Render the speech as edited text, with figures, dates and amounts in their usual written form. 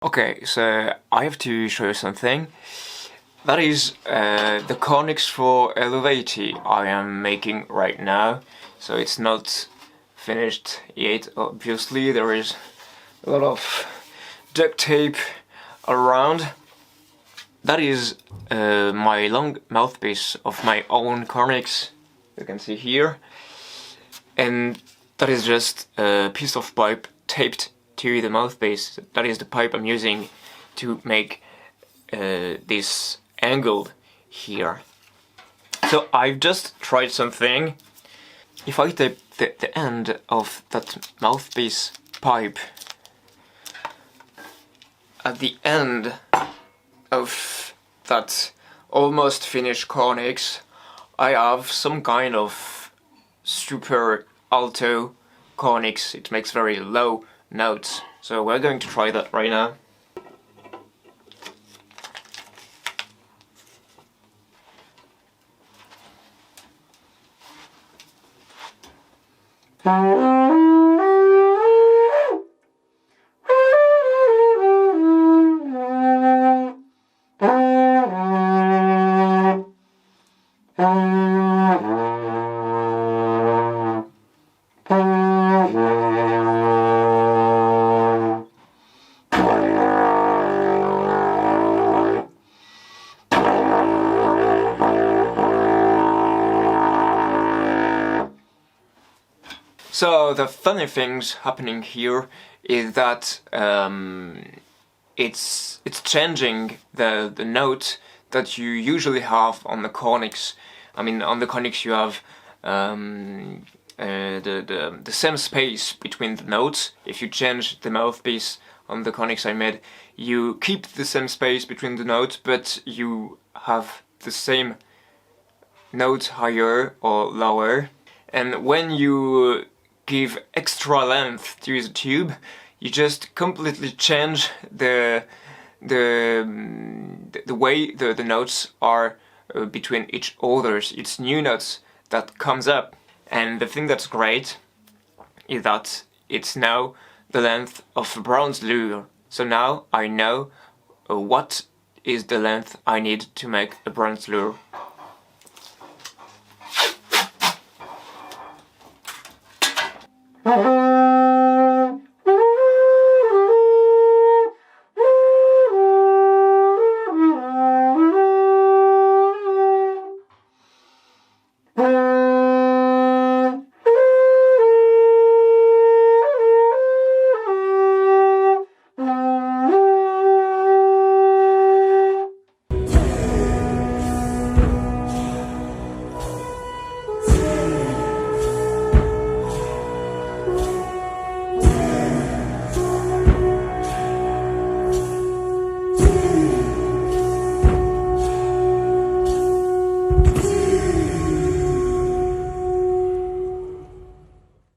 Okay, so I have to show you something. That is the Carnyx for Elevate I am making right now. So it's not finished yet, obviously. There is a lot of duct tape around. That is my long mouthpiece of my own Carnyx, you can see here. And that is just a piece of pipe taped to the mouthpiece. That is the pipe I'm using to make this angled here. So I've just tried something. If I tape the end of that mouthpiece pipe at the end of that almost finished Carnyx, I have some kind of super alto Carnyx. It makes very low notes, so we're going to try that right now. So the funny things happening here is that it's changing the note that you usually have on the Carnyx. I mean, on the Carnyx you have the same space between the notes. If you change the mouthpiece on the Carnyx I made, you keep the same space between the notes, but you have the same note higher or lower. And when you give extra length to the tube, you just completely change the way the notes are between each others. It's new notes that comes up, and the thing that's great is that it's now the length of a bronze lure. So now I know what is the length I need to make a bronze lure.